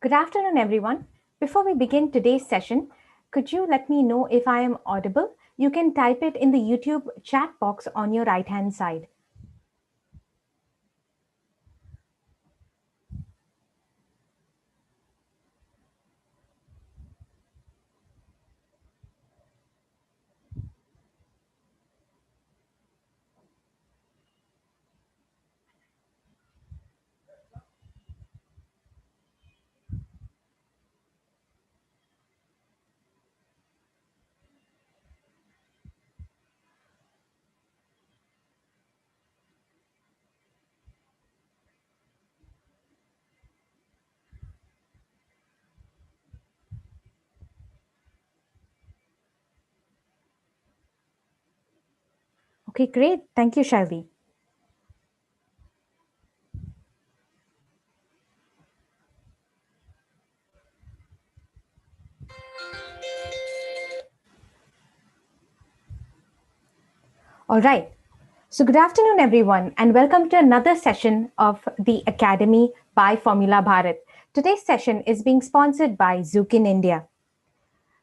Good afternoon, everyone. Before we begin today's session, could you let me know if I am audible? You can type it in the YouTube chat box on your right-hand side. Okay, great. Thank you, Shaili. All right. So good afternoon, everyone, and welcome to another session of the Academy by Formula Bharat. Today's session is being sponsored by Zuken India.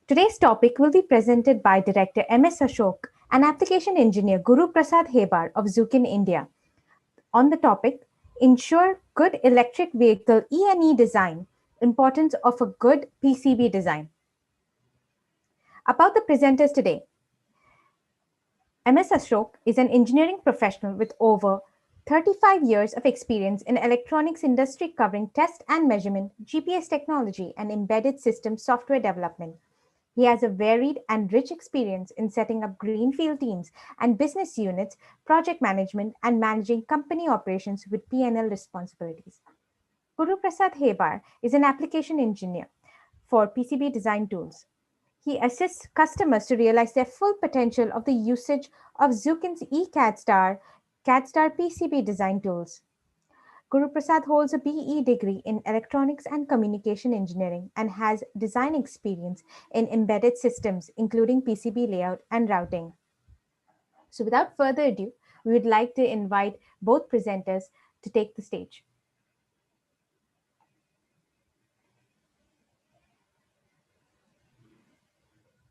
Today's topic will be presented by Director S Ashok and Application Engineer Guruprasad Hebbar of Zuken India on the topic, Ensure Good Electric Vehicle E&E Design, Importance of a Good PCB Design. About the presenters today, S Ashok is an engineering professional with over 35 years of experience in electronics industry covering test and measurement, GPS technology, and embedded system software development. He has a varied and rich experience in setting up greenfield teams and business units, project management, and managing company operations with P&L responsibilities. Guruprasad Hebbar is an application engineer for PCB design tools. He assists customers to realize their full potential of the usage of Zuken's eCADSTAR, CADSTAR PCB design tools. Guruprasad holds a BE degree in Electronics and Communication Engineering and has design experience in embedded systems, including PCB layout and routing. So without further ado, we would like to invite both presenters to take the stage.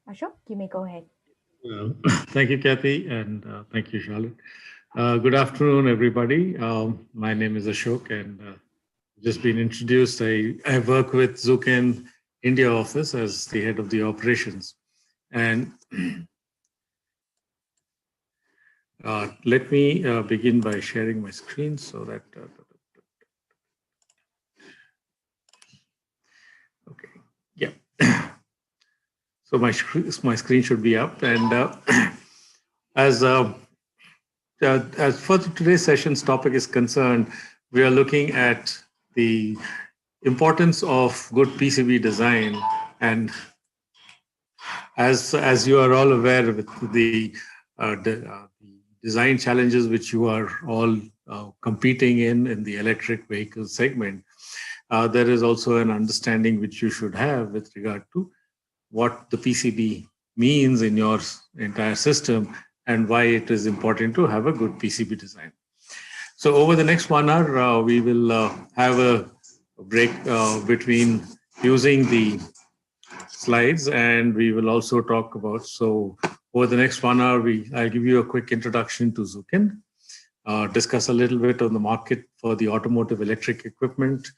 Ashok, you may go ahead. Thank you, Kathy, and thank you, Charlotte. Good afternoon, everybody. My name is Ashok, and just been introduced. I work with Zuken India office as the head of the operations. And let me begin by sharing my screen so that. Okay, yeah. So my screen should be up, and as for today's session's topic is concerned, we are looking at the importance of good PCB design, and as you are all aware, with the design challenges which you are all competing in the electric vehicle segment, there is also an understanding which you should have with regard to what the PCB means in your entire system and why it is important to have a good PCB design. So over the next 1 hour, we will have a break between using the slides, and we will also talk about, so over the next 1 hour, I'll give you a quick introduction to Zuken, discuss a little bit on the market for the automotive electric equipment,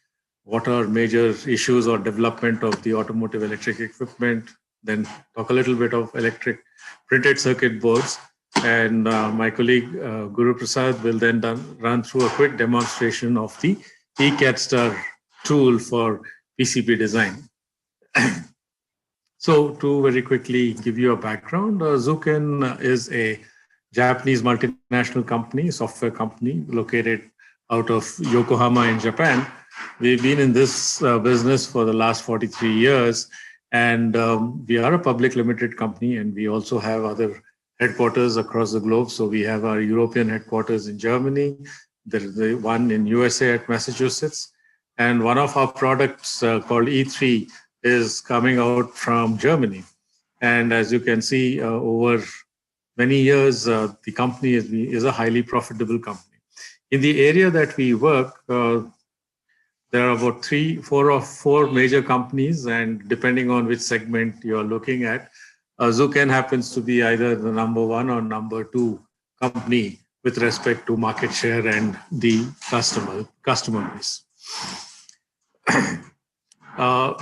what are major issues or development of the automotive electric equipment, then talk a little bit of electric printed circuit boards. And my colleague Guruprasad will then run through a quick demonstration of the eCADSTAR tool for PCB design. So to very quickly give you a background, Zuken is a Japanese multinational company, software company located out of Yokohama in Japan. We've been in this business for the last 43 years, and we are a public limited company, and we also have other headquarters across the globe. So we have our European headquarters in Germany, there is the one in USA at Massachusetts, and one of our products called E3 is coming out from Germany. And as you can see, over many years, the company is a highly profitable company. In the area that we work, There are about four major companies, and depending on which segment you're looking at, Zuken happens to be either the number one or number two company with respect to market share and the customer base.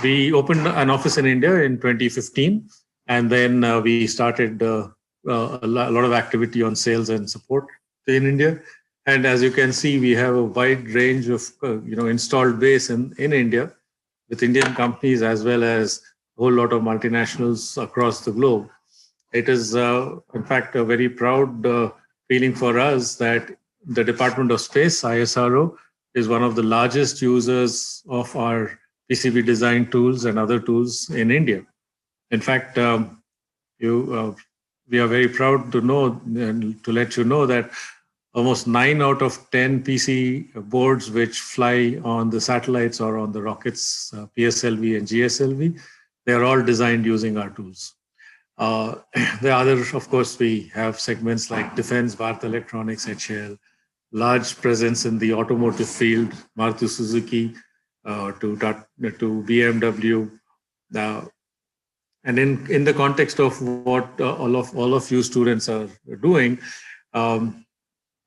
We opened an office in India in 2015, and then we started a lot of activity on sales and support in India. And as you can see, we have a wide range of installed base in India with Indian companies as well as a whole lot of multinationals across the globe. It is, in fact, a very proud feeling for us that the Department of Space, ISRO, is one of the largest users of our PCB design tools and other tools in India. In fact, we are very proud to know and to let you know that almost 9 out of 10 PC boards which fly on the satellites or on the rockets, PSLV and GSLV, they are all designed using our tools. The other, of course, we have segments like defense, Bharat Electronics, HAL, large presence in the automotive field, Maruti Suzuki, to BMW. And in the context of what all of you students are doing,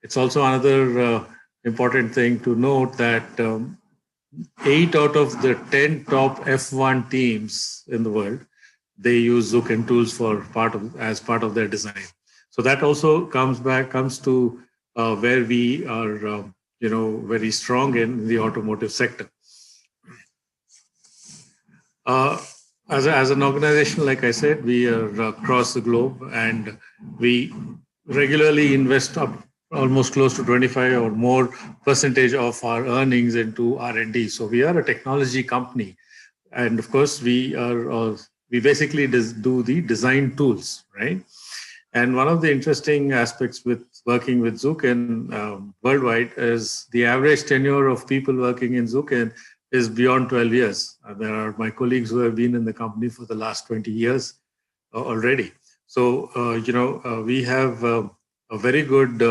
it's also another important thing to note that 8 out of the 10 top F1 teams in the world, they use Zuken tools as part of their design. So that also comes to where we are, very strong in the automotive sector. As an organization, like I said, we are across the globe, and we regularly invest up almost close to 25 or more percentage of our earnings into R&D. So we are a technology company, and of course we basically do the design tools, right? And one of the interesting aspects with working with Zuken worldwide is the average tenure of people working in Zuken is beyond 12 years. There are my colleagues who have been in the company for the last 20 years already. So, we have a very good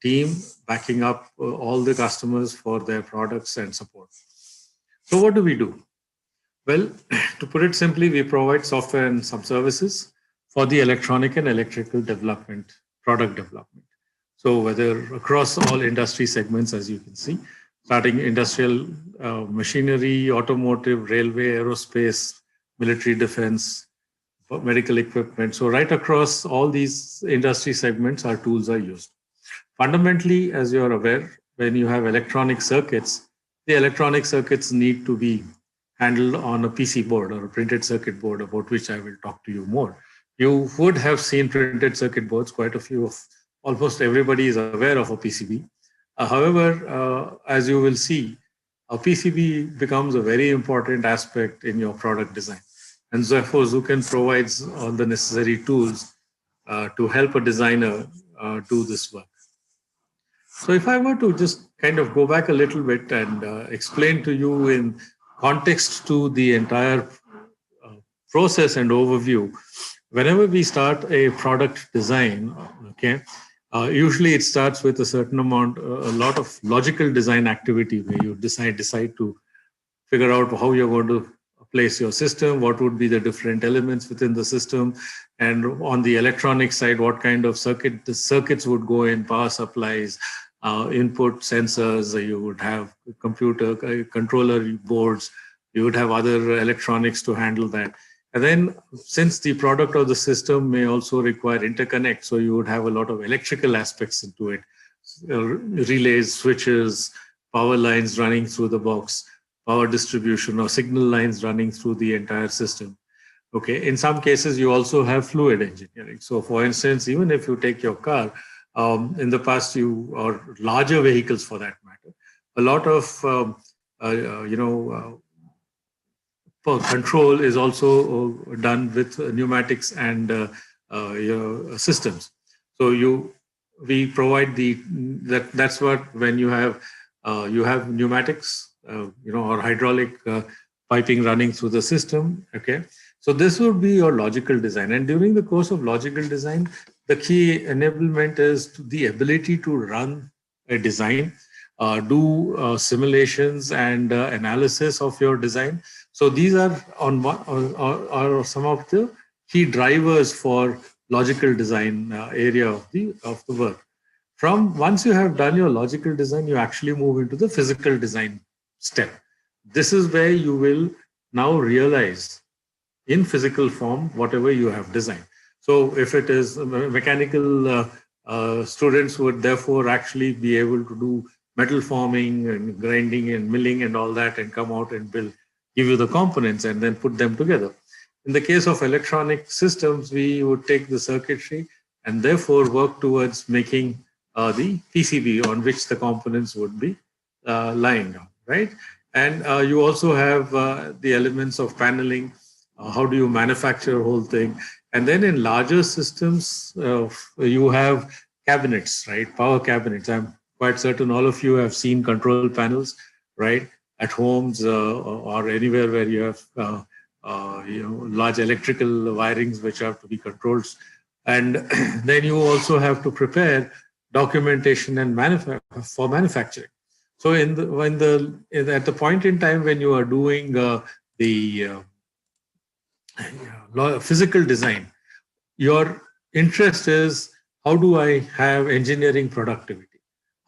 team backing up all the customers for their products and support. So what do we do? Well, to put it simply, we provide software and some services for the electronic and electrical development, product development. So whether across all industry segments, as you can see, starting industrial machinery, automotive, railway, aerospace, military defense, medical equipment. So right across all these industry segments, our tools are used. Fundamentally, as you're aware, when you have electronic circuits, the electronic circuits need to be handled on a PC board or a printed circuit board, about which I will talk to you more. You would have seen printed circuit boards. Quite a few of almost everybody is aware of a PCB. However, as you will see, a PCB becomes a very important aspect in your product design. And therefore, Zuken provides all the necessary tools to help a designer do this work. So if I were to just kind of go back a little bit and explain to you in context to the entire process and overview, whenever we start a product design, okay, usually it starts with a lot of logical design activity where you decide to figure out how you're going to place your system, what would be the different elements within the system, and on the electronic side, what kind of circuits would go in, power supplies, input sensors, you would have computer controller boards, you would have other electronics to handle that. And then since the product of the system may also require interconnect, so you would have a lot of electrical aspects into it, relays, switches, power lines running through the box, power distribution or signal lines running through the entire system. Okay, in some cases, you also have fluid engineering. So for instance, even if you take your car, in the past, or larger vehicles for that matter, a lot of, control is also done with pneumatics and systems. So we provide that's what, when you have pneumatics, or hydraulic piping running through the system. Okay, so this would be your logical design. And during the course of logical design, the key enablement is the ability to run a design do simulations and analysis of your design. So these are are some of the key drivers for logical design area of the work. From once you have done your logical design, you actually move into the physical design step. This is where you will now realize in physical form whatever you have designed. So if it is mechanical, students would therefore actually be able to do metal forming and grinding and milling and all that and come out and build, give you the components and then put them together. In the case of electronic systems, we would take the circuitry and therefore work towards making the PCB on which the components would be lying down, right? And you also have the elements of paneling. How do you manufacture a whole thing? And then in larger systems, you have cabinets, right? Power cabinets. I'm quite certain all of you have seen control panels, right? At homes or anywhere where you have large electrical wirings which have to be controlled. And then you also have to prepare documentation and for manufacturing. So at the point in time when you are doing the physical design, your interest is how do I have engineering productivity?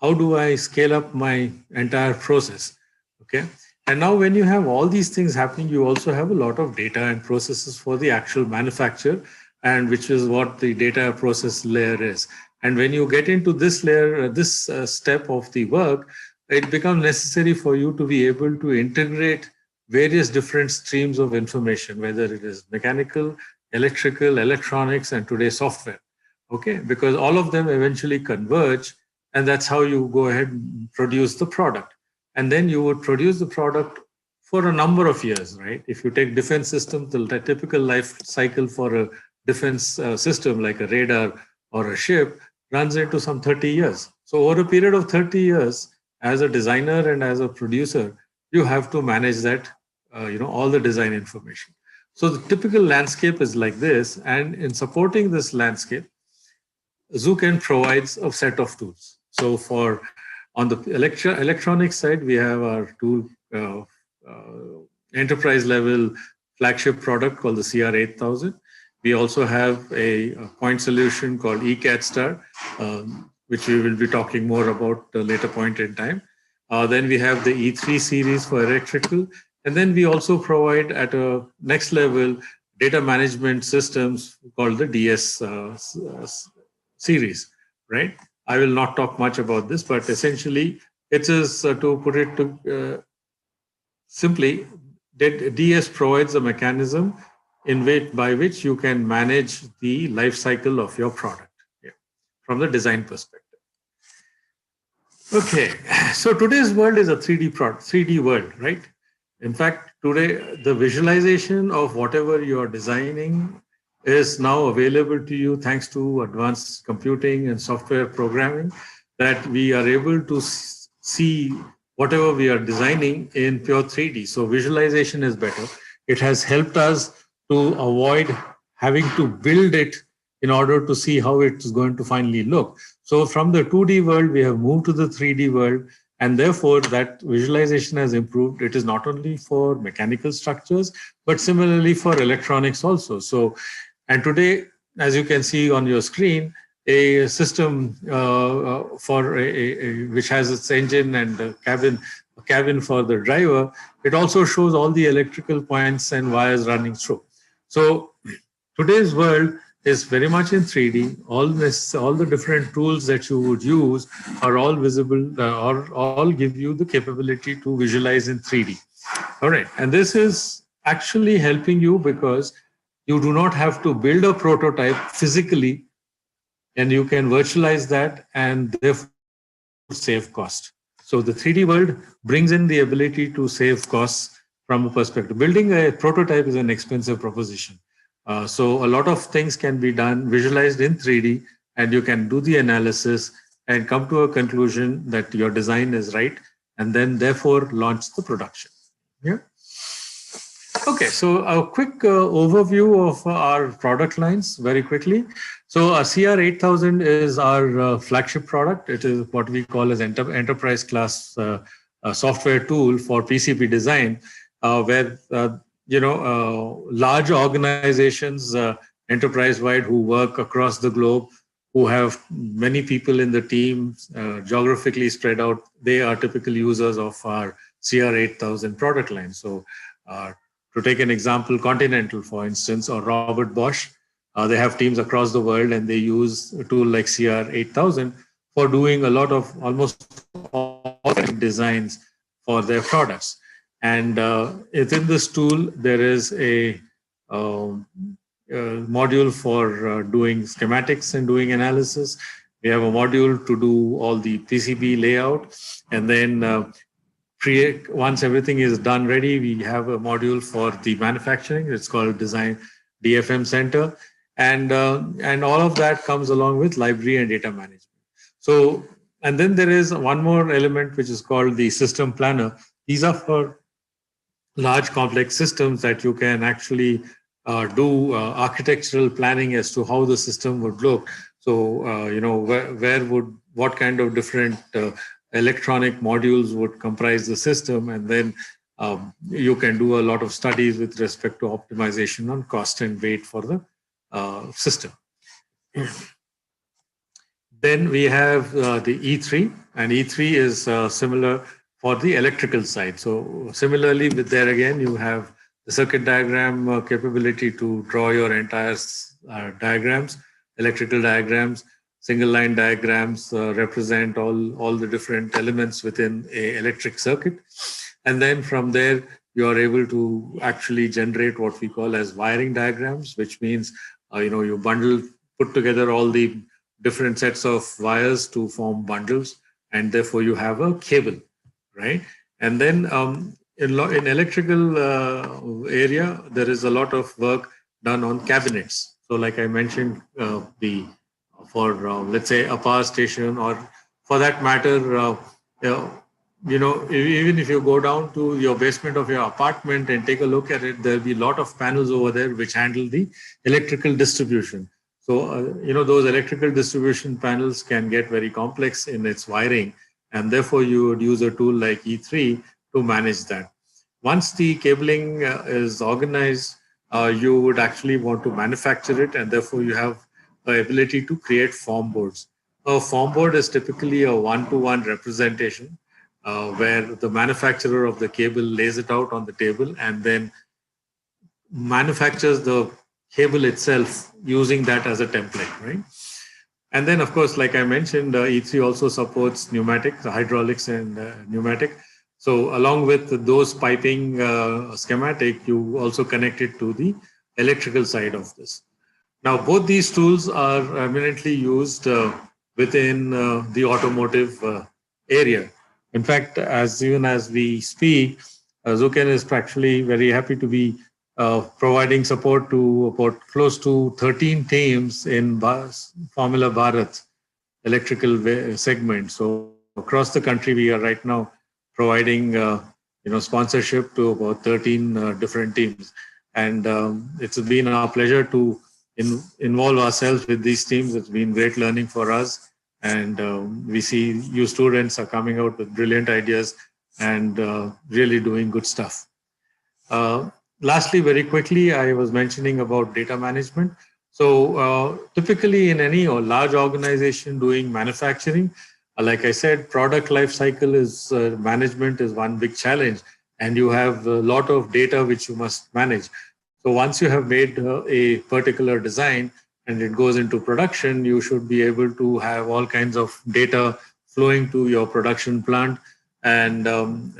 How do I scale up my entire process? Okay. And now when you have all these things happening, you also have a lot of data and processes for the actual manufacture, and which is what the data process layer is. And when you get into this layer, this step of the work, it becomes necessary for you to be able to integrate various different streams of information, whether it is mechanical, electrical, electronics, and today software. Okay, because all of them eventually converge, and that's how you go ahead and produce the product. And then you would produce the product for a number of years, right? If you take defense systems, the typical life cycle for a defense system like a radar or a ship runs into some 30 years. So over a period of 30 years, as a designer and as a producer, you have to manage that, all the design information. So the typical landscape is like this. And in supporting this landscape, Zuken provides a set of tools. So on the electronic side, we have our tool enterprise level flagship product called the CR8000. We also have a point solution called eCADSTAR, which we will be talking more about at a later point in time. Then we have the E3 series for electrical. And then we also provide at a next level data management systems called the DS series, right? I will not talk much about this, but essentially it is to put it to simply, that DS provides a mechanism by which you can manage the life cycle of your product from the design perspective. Okay, so today's world is a 3D world, right? In fact, today the visualization of whatever you are designing is now available to you thanks to advanced computing and software programming, that we are able to see whatever we are designing in pure 3D. So visualization is better. It has helped us to avoid having to build it in order to see how it's going to finally look. So from the 2D world, we have moved to the 3D world, and therefore that visualization has improved. It is not only for mechanical structures, but similarly for electronics also. So, and today, as you can see on your screen, a system which has its engine and a cabin for the driver, it also shows all the electrical points and wires running through. So today's world is very much in 3D. All the different tools that you would use are all visible, or all give you the capability to visualize in 3D. All right, and this is actually helping you because you do not have to build a prototype physically, and you can virtualize that and therefore save cost. So the 3D world brings in the ability to save costs from a perspective. Building a prototype is an expensive proposition. So a lot of things can be done, visualized in 3D, and you can do the analysis and come to a conclusion that your design is right, and then therefore launch the production. Yeah. Okay, so a quick overview of our product lines very quickly. So CR8000 is our flagship product. It is what we call as enterprise class software tool for PCB design, where large organizations, enterprise-wide, who work across the globe, who have many people in the team, geographically spread out, they are typical users of our CR8000 product line. So to take an example, Continental, for instance, or Robert Bosch, they have teams across the world, and they use a tool like CR8000 for doing a lot of almost all designs for their products. And within this tool, there is a module for doing schematics and doing analysis. We have a module to do all the PCB layout. And then once everything is done ready, we have a module for the manufacturing. It's called Design DFM Center. And all of that comes along with library and data management. So, and then there is one more element, which is called the system planner. These are for large complex systems that you can actually do architectural planning as to how the system would look. So, what kind of different electronic modules would comprise the system, and then you can do a lot of studies with respect to optimization on cost and weight for the system. Then we have the E3, and E3 is similar for the electrical side. So similarly, with there again, you have the circuit diagram capability to draw your entire diagrams, electrical diagrams. Single line diagrams represent all the different elements within an electric circuit. And then from there, you are able to actually generate what we call as wiring diagrams, which means, you put together all the different sets of wires to form bundles, and therefore you have a cable, right? And then in electrical area, there is a lot of work done on cabinets. So like I mentioned, let's say a power station, or for that matter, even if you go down to your basement of your apartment and take a look at it, there'll be a lot of panels over there which handle the electrical distribution. So, those electrical distribution panels can get very complex in its wiring, and therefore you would use a tool like E3 to manage that. Once the cabling is organized, you would actually want to manufacture it, and therefore you have the ability to create form boards. A form board is typically a one-to-one representation where the manufacturer of the cable lays it out on the table and then manufactures the cable itself using that as a template, right? And then, of course, like I mentioned, E3 also supports pneumatics, hydraulics, and pneumatic. So along with those piping schematic, you also connect it to the electrical side of this. Now, both these tools are eminently used within the automotive area. In fact, even as we speak, Zuken is actually very happy to be providing support to about close to 13 teams in Formula Bharat electrical segment. So across the country, we are right now providing sponsorship to about 13 different teams. And it's been our pleasure to involve ourselves with these teams. It's been great learning for us. And we see you students are coming out with brilliant ideas and really doing good stuff. Lastly, very quickly, I was mentioning about data management. So typically in any large organization doing manufacturing, like I said, product life cycle is management is one big challenge, and you have a lot of data which you must manage. So once you have made a particular design and it goes into production, you should be able to have all kinds of data flowing to your production plant, and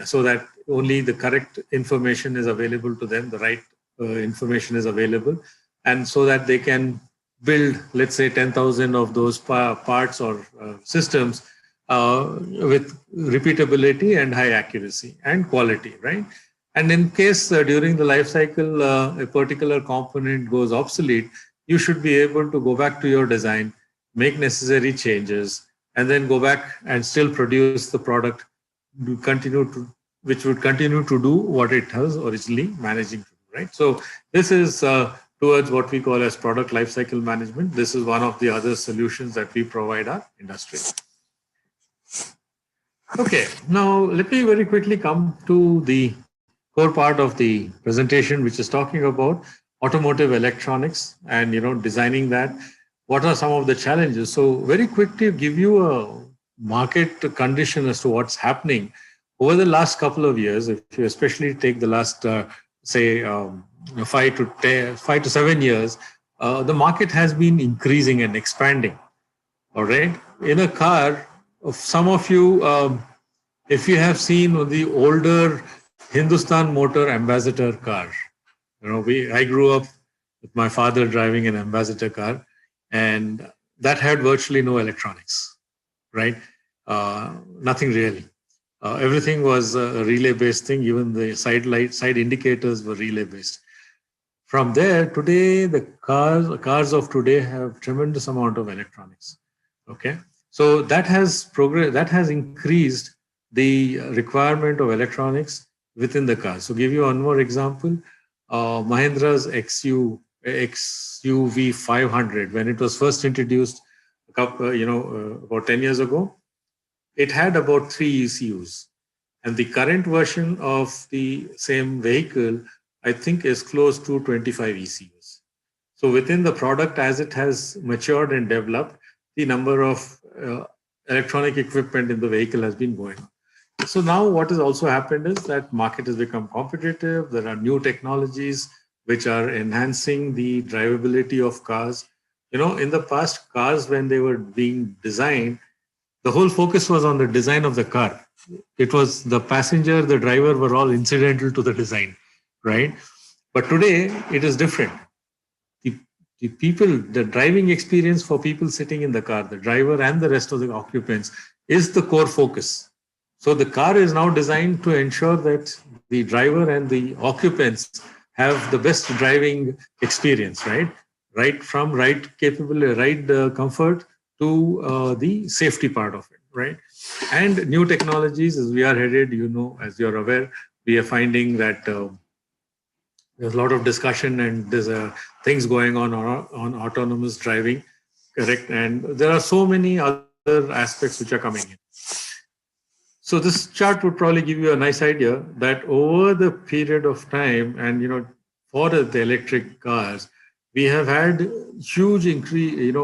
so that only the correct information is available to them, the right information is available, and so that they can build, let's say, 10,000 of those parts or systems with repeatability and high accuracy and quality, right? And in case during the life cycle, a particular component goes obsolete, you should be able to go back to your design, make necessary changes, and then go back and still produce the product, which would continue to do what it was originally managing to do, right? So this is towards what we call as product lifecycle management. This is one of the other solutions that we provide our industry. Okay, now let me very quickly come to the core part of the presentation, which is talking about automotive electronics and designing that. What are some of the challenges? So very quickly give you a market condition as to what's happening over the last couple of years. If you especially take the last say 5 to 7 years, the market has been increasing and expanding. All right, in a car, some of you, if you have seen the older Hindustan Motor Ambassador car, I grew up with my father driving an Ambassador car, and that had virtually no electronics, right? Nothing really. Everything was a relay-based thing. Even the side indicators were relay-based. From there, today, the cars of today have tremendous amount of electronics. Okay, so that has increased the requirement of electronics within the car. So, give you one more example: Mahindra's XUV 500, when it was first introduced, about 10 years ago, it had about 3 ECUs, and the current version of the same vehicle, I think, is close to 25 ECUs. So within the product, as it has matured and developed, the number of electronic equipment in the vehicle has been going up. So now what has also happened is that market has become competitive. There are new technologies which are enhancing the drivability of cars. In the past, cars, when they were being designed, the whole focus was on the design of the car. It was the passenger, the driver were all incidental to the design, right? But today it is different. The driving experience for people sitting in the car, the driver and the rest of the occupants, is the core focus. So the car is now designed to ensure that the driver and the occupants have the best driving experience, right? Right from ride comfort to the safety part of it, right? And new technologies, as we are headed, as you're aware, we are finding that there's a lot of discussion and there's things going on autonomous driving, correct? And there are so many other aspects which are coming in. So this chart would probably give you a nice idea that over the period of time, and for the electric cars, we have had huge increase,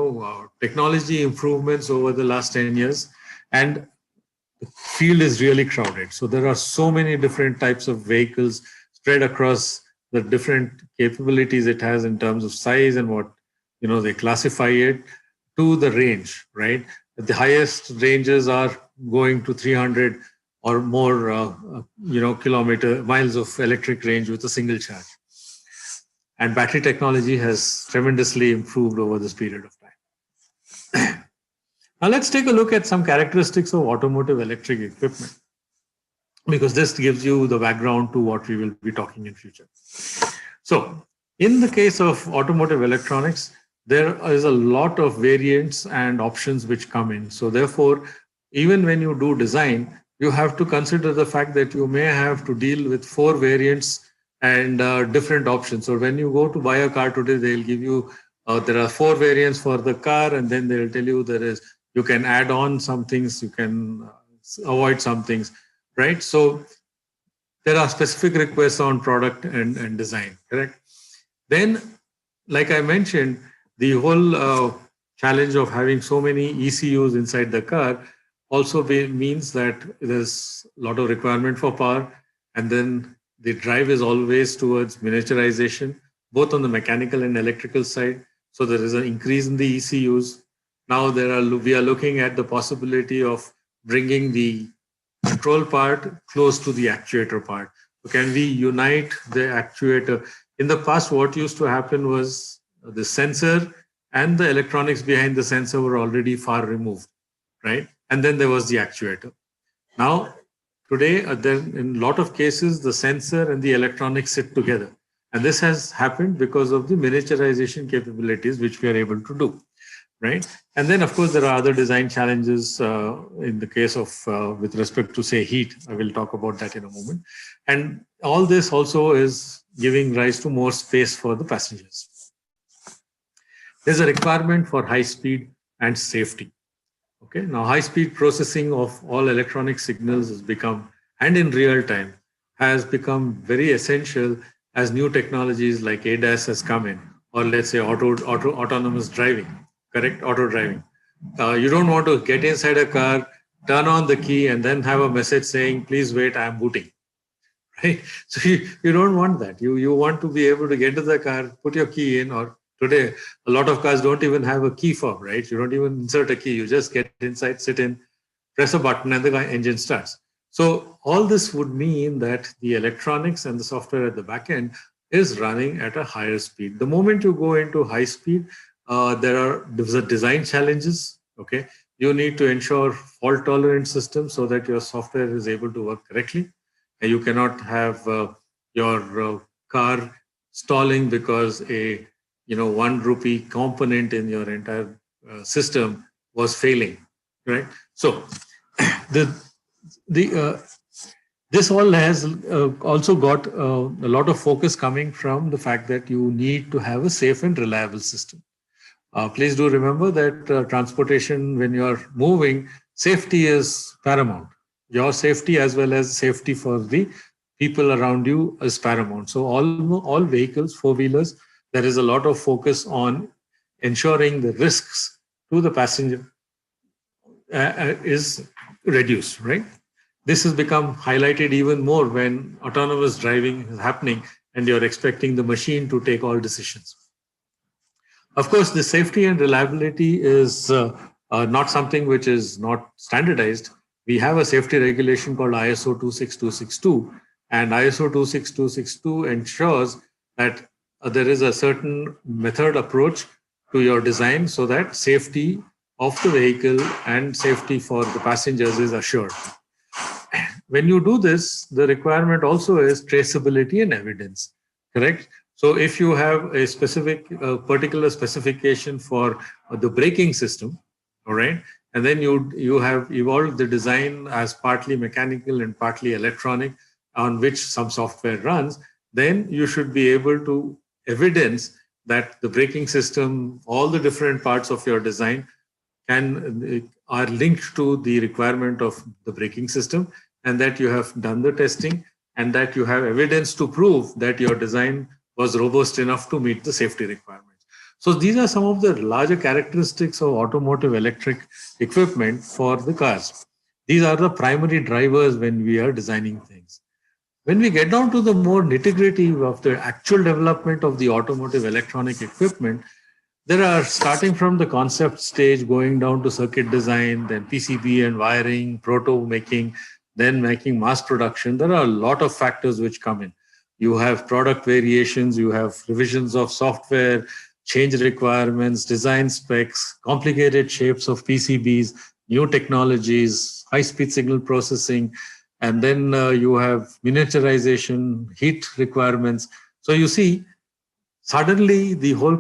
technology improvements over the last 10 years, and the field is really crowded. So there are so many different types of vehicles spread across the different capabilities it has in terms of size and what, they classify it to the range, right? The highest ranges are going to 300 or more, miles of electric range with a single charge. And battery technology has tremendously improved over this period of time. Now let's take a look at some characteristics of automotive electric equipment, because this gives you the background to what we will be talking in future. So in the case of automotive electronics, there is a lot of variants and options which come in. So therefore, even when you do design, you have to consider the fact that you may have to deal with 4 variants and different options. So when you go to buy a car today, they'll give you, there are 4 variants for the car, and then they'll tell you you can add on some things, you can avoid some things, right? So there are specific requests on product and design, correct? Then, like I mentioned, the whole challenge of having so many ECUs inside the car also means that there's a lot of requirement for power, and then the drive is always towards miniaturization, both on the mechanical and electrical side. So there is an increase in the ECUs. Now we are looking at the possibility of bringing the control part close to the actuator part. So can we unite the actuator? In the past, what used to happen was the sensor and the electronics behind the sensor were already far removed, right? And then there was the actuator. Now, today, in a lot of cases, the sensor and the electronics sit together. And this has happened because of the miniaturization capabilities which we are able to do, right? And then, of course, there are other design challenges in the case of, with respect to, say, heat. I will talk about that in a moment. And all this also is giving rise to more space for the passengers. there's a requirement for high speed and safety. Okay, now high speed processing of all electronic signals has become, and in real time, has become very essential as new technologies like ADAS has come in, or let's say autonomous driving, correct? Auto driving. You don't want to get inside a car, turn on the key, and then have a message saying, please wait, I'm booting. Right? So you don't want that. You want to be able to get to the car, put your key in, or today, a lot of cars don't even have a key fob, right? You don't even insert a key. You just get inside, sit in, press a button, and the engine starts. So all this would mean that the electronics and the software at the back end is running at a higher speed. The moment you go into high speed, there's a design challenges. Okay, you need to ensure fault-tolerant systems so that your software is able to work correctly. And you cannot have your car stalling because a ₹1 component in your entire system was failing, right? So this all has also got a lot of focus coming from the fact that you need to have a safe and reliable system. Please do remember that transportation, when you're moving, safety is paramount. Your safety as well as safety for the people around you is paramount. So all vehicles, four-wheelers, there is a lot of focus on ensuring the risks to the passenger is reduced, right? This has become highlighted even more when autonomous driving is happening and you're expecting the machine to take all decisions. Of course, the safety and reliability is not something which is not standardized. We have a safety regulation called ISO 26262, and ISO 26262 ensures that there is a certain method approach to your design so that safety of the vehicle and safety for the passengers is assured. When you do this, the requirement also is traceability and evidence, correct? So if you have a specific, particular specification for the braking system, all right, and then you have evolved the design as partly mechanical and partly electronic on which some software runs, then you should be able to evidence that the braking system, all the different parts of your design are linked to the requirement of the braking system, and that you have done the testing and that you have evidence to prove that your design was robust enough to meet the safety requirements. So these are some of the larger characteristics of automotive electric equipment for the cars. These are the primary drivers when we are designing things. When we get down to the more nitty-gritty of the actual development of the automotive electronic equipment, there are, starting from the concept stage, going down to circuit design, then PCB and wiring, proto making, then making mass production. There are a lot of factors which come in. You have product variations, you have revisions of software, change requirements, design specs, complicated shapes of PCBs, new technologies, high-speed signal processing, and then you have miniaturization, heat requirements. So you see, suddenly the whole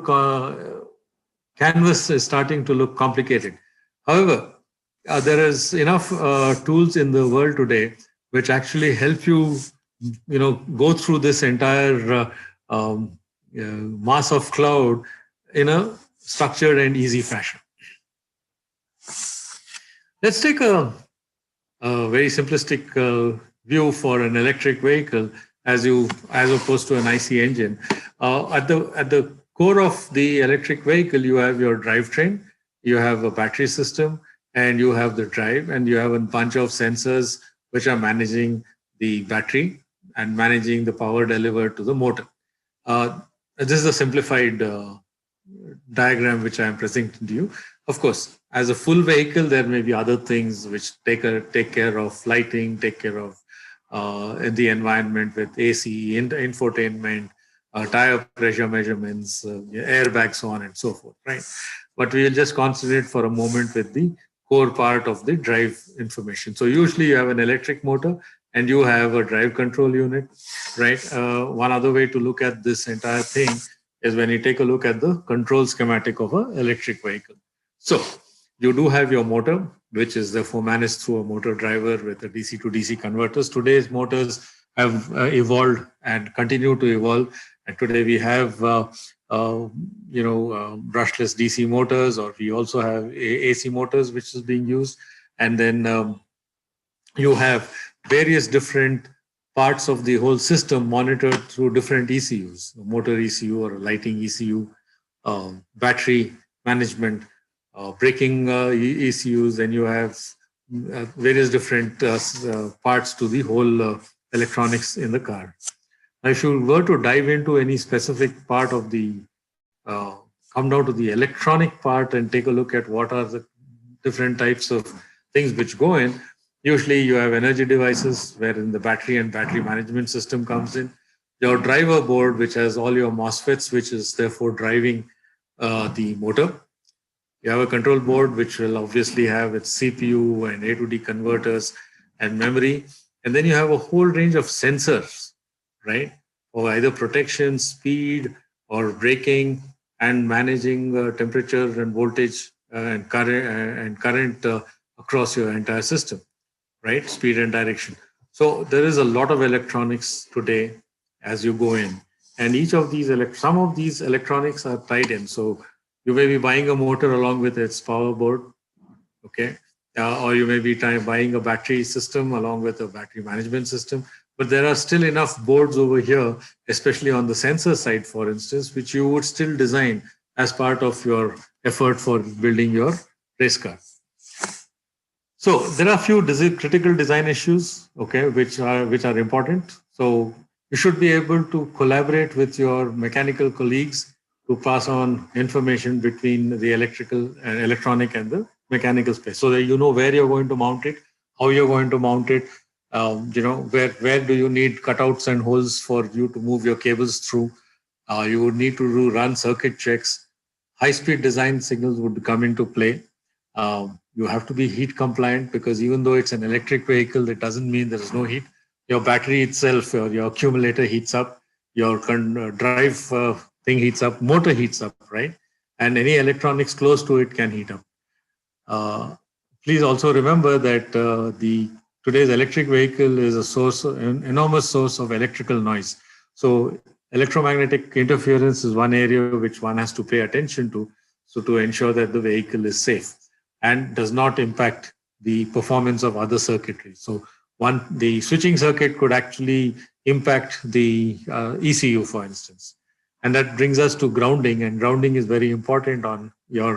canvas is starting to look complicated. However, there is enough tools in the world today which actually help you, go through this entire mass of cloud in a structured and easy fashion. Let's take a very simplistic view for an electric vehicle as opposed to an IC engine. At the core of the electric vehicle, you have your drivetrain, you have a battery system, and you have the drive, and you have a bunch of sensors which are managing the battery and managing the power delivered to the motor. This is a simplified diagram which I am presenting to you. Of course, as a full vehicle, there may be other things which take care of lighting, take care of the environment with AC, infotainment, tire pressure measurements, airbags, so on and so forth, right? But we will just concentrate for a moment with the core part of the drive information. So usually you have an electric motor and you have a drive control unit, right? One other way to look at this entire thing is when you take a look at the control schematic of an electric vehicle. So you do have your motor, which is therefore managed through a motor driver with a DC to DC converters. Today's motors have evolved and continue to evolve. And today we have brushless DC motors, or we also have AC motors, which is being used. And then you have various different parts of the whole system monitored through different ECUs, a motor ECU or a lighting ECU, battery management, braking ECUs, and you have various different parts to the whole electronics in the car. Now, if you were to dive into any specific part of the, come down to the electronic part and take a look at what are the different types of things which go in, usually you have energy devices wherein the battery and battery management system comes in. Your driver board, which has all your MOSFETs, which is therefore driving the motor. You have a control board, which will obviously have its CPU and A to D converters and memory. And then you have a whole range of sensors, right? For either protection, speed, or braking, and managing temperature and voltage and current across your entire system, right? Speed and direction. So there is a lot of electronics today as you go in. And each of these, some of these electronics are tied in. So you may be buying a motor along with its power board, okay? Or you may be buying a battery system along with a battery management system. But there are still enough boards over here, especially on the sensor side, for instance, which you would still design as part of your effort for building your race car. So there are a few critical design issues, okay, which are important. So you should be able to collaborate with your mechanical colleagues to pass on information between the electrical and electronic and the mechanical space, so that you know where you're going to mount it, how you're going to mount it, where do you need cutouts and holes for you to move your cables through. You would need to run circuit checks. High-speed design signals would come into play. You have to be heat compliant, because even though it's an electric vehicle, that doesn't mean there is no heat. Your battery itself, or your accumulator heats up, your drive thing heats up, motor heats up, right? And any electronics close to it can heat up. Please also remember that today's electric vehicle is an enormous source of electrical noise. So electromagnetic interference is one area which one has to pay attention to, so to ensure that the vehicle is safe and does not impact the performance of other circuitry. So the switching circuit could actually impact the ECU, for instance. And that brings us to grounding, and grounding is very important on your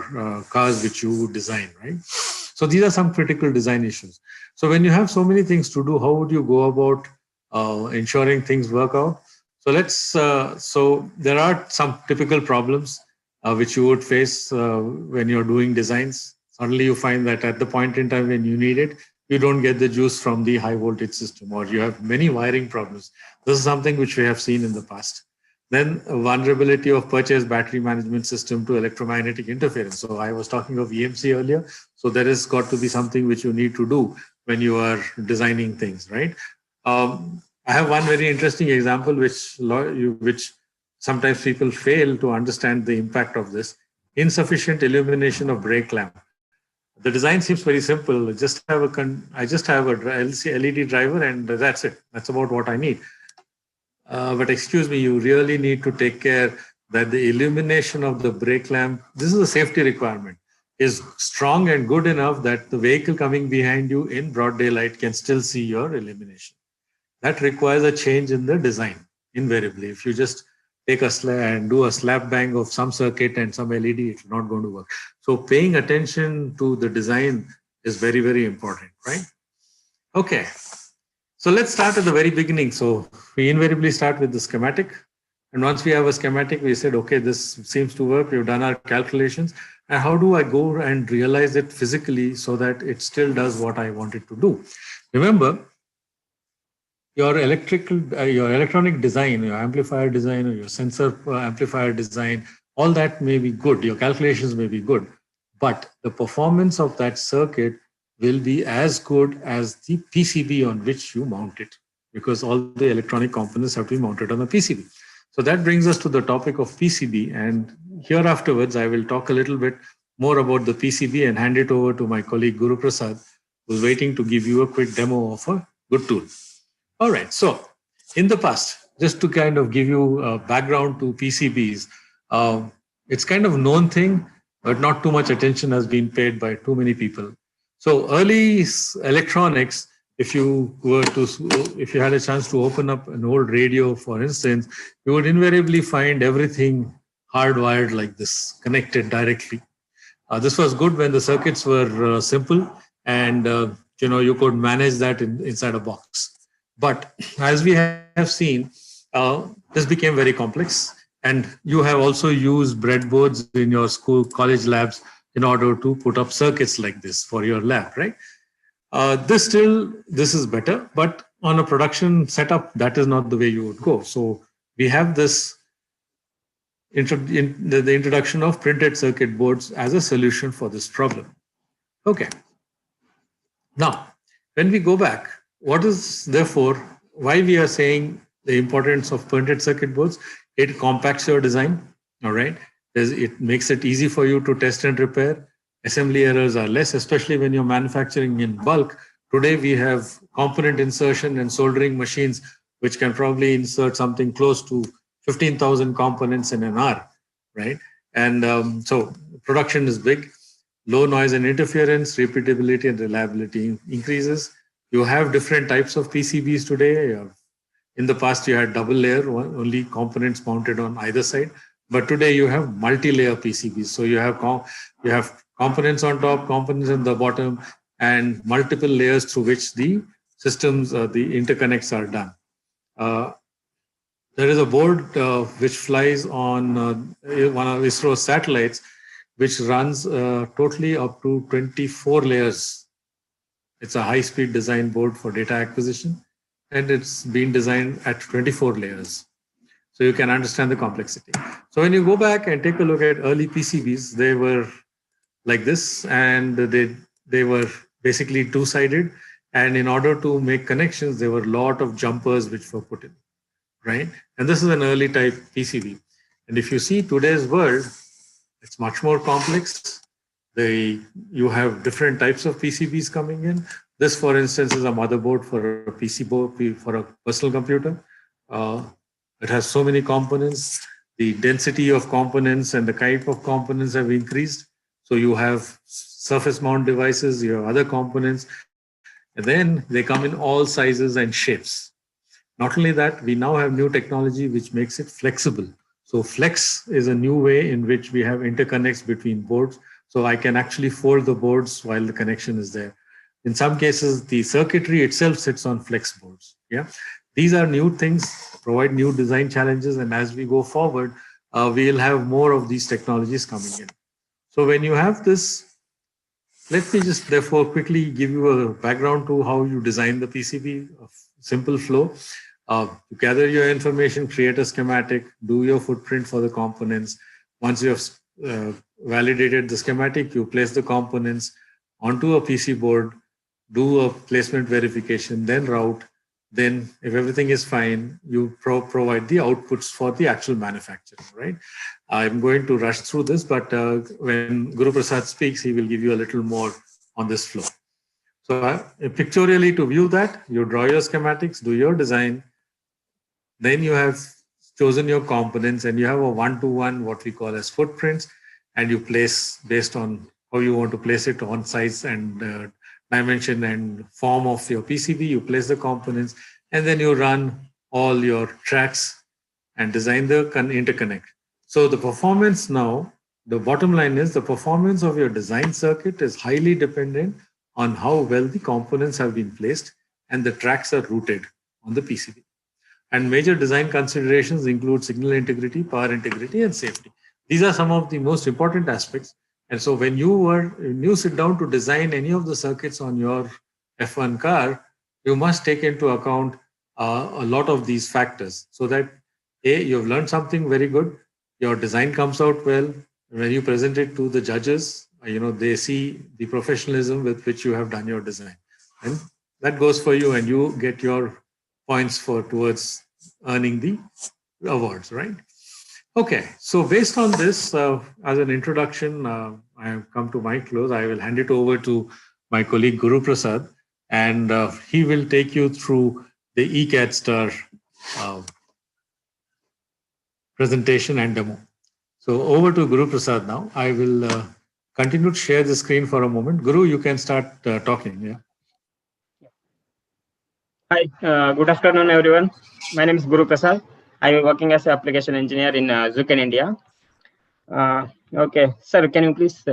cars which you design, right? So these are some critical design issues. So when you have so many things to do, how would you go about ensuring things work out? So there are some typical problems which you would face when you're doing designs. Suddenly you find that at the point in time when you need it, you don't get the juice from the high voltage system, or you have many wiring problems. This is something which we have seen in the past. Then vulnerability of purchased battery management system to electromagnetic interference. So I was talking of EMC earlier. So there has got to be something which you need to do when you are designing things, right? I have one very interesting example which sometimes people fail to understand the impact of this. Insufficient illumination of brake lamp. The design seems very simple. I just have a LED driver, and that's it. That's about what I need. But excuse me, you really need to take care that the illumination of the brake lamp, this is a safety requirement, is strong and good enough that the vehicle coming behind you in broad daylight can still see your illumination. That requires a change in the design, invariably. If you just take and do a slap bang of some circuit and some LED, it's not going to work. So paying attention to the design is very, very important, right? Okay. So let's start at the very beginning. So we invariably start with the schematic. And once we have a schematic, we said, okay, this seems to work. We've done our calculations. And how do I go and realize it physically so that it still does what I want it to do? Remember, your electronic design, your amplifier design, or your sensor amplifier design, all that may be good. Your calculations may be good. But the performance of that circuit will be as good as the PCB on which you mount it, because all the electronic components have to be mounted on the PCB. So that brings us to the topic of PCB. And here afterwards, I will talk a little bit more about the PCB and hand it over to my colleague Guruprasad, who's waiting to give you a quick demo of a good tool. All right. So in the past, just to kind of give you a background to PCBs, It's kind of a known thing, but not too much attention has been paid by too many people. So early electronics, if you were to, if you had a chance to open up an old radio, for instance, you would invariably find everything hardwired like this, connected directly. This was good when the circuits were simple and you could manage that inside a box. But as we have seen, this became very complex, and you have also used breadboards in your school, college labs in order to put up circuits like this for your lab, right? This is better, but on a production setup, that is not the way you would go. So we have this the introduction of printed circuit boards as a solution for this problem. Okay. Now, when we go back, what is therefore why we are saying the importance of printed circuit boards? It compacts your design. All right. It makes it easy for you to test and repair. Assembly errors are less, especially when you're manufacturing in bulk. Today, we have component insertion and soldering machines, which can probably insert something close to 15,000 components in an hour, right? And so production is big. Low noise and interference, repeatability and reliability increases. You have different types of PCBs today. In the past, you had double layer, only components mounted on either side. But today you have multi-layer PCBs. So you have components on top, components on the bottom, and multiple layers through which the systems, the interconnects are done. There is a board which flies on one of ISRO's satellites, which runs totally up to 24 layers. It's a high-speed design board for data acquisition, and it's been designed at 24 layers. So you can understand the complexity. So when you go back and take a look at early PCBs, they were like this, and they were basically two-sided. And in order to make connections, there were a lot of jumpers which were put in, right? And this is an early type PCB. And if you see today's world, it's much more complex. You have different types of PCBs coming in. This, for instance, is a motherboard for a PC board, for a personal computer. It has so many components. The density of components and the type of components have increased. So you have surface mount devices, you have other components, and then they come in all sizes and shapes. Not only that, we now have new technology which makes it flexible. So flex is a new way in which we have interconnects between boards. So I can actually fold the boards while the connection is there. In some cases, the circuitry itself sits on flex boards. Yeah, these are new things, provide new design challenges, and as we go forward, we'll have more of these technologies coming in. So when you have this, let me just therefore quickly give you a background to how you design the PCB, a simple flow. You gather your information, create a schematic, do your footprint for the components. Once you have validated the schematic, you place the components onto a PC board, do a placement verification, then route. Then if everything is fine, you provide the outputs for the actual manufacturing, right? I'm going to rush through this, but when Guruprasad speaks, he will give you a little more on this flow. So pictorially to view that, you draw your schematics, do your design, then you have chosen your components and you have a one-to-one, what we call as footprints, and you place based on how you want to place it on size and dimension and form of your PCB, you place the components, and then you run all your tracks and design the interconnect. So the performance now, the bottom line is the performance of your design circuit is highly dependent on how well the components have been placed and the tracks are routed on the PCB. And major design considerations include signal integrity, power integrity, and safety. These are some of the most important aspects. And so when you sit down to design any of the circuits on your F1 car, you must take into account a lot of these factors so that A, you've learned something very good, your design comes out well. When you present it to the judges, they see the professionalism with which you have done your design. And that goes for you and you get your points towards earning the awards, right? Okay, so based on this, as an introduction, I have come to my close. I will hand it over to my colleague Guruprasad, and he will take you through the eCADSTAR presentation and demo. So over to Guruprasad now. I will continue to share the screen for a moment. Guru, you can start talking. Yeah. Hi, good afternoon, everyone. My name is Guruprasad. I am working as an application engineer in Zuken India. Okay, sir, can you please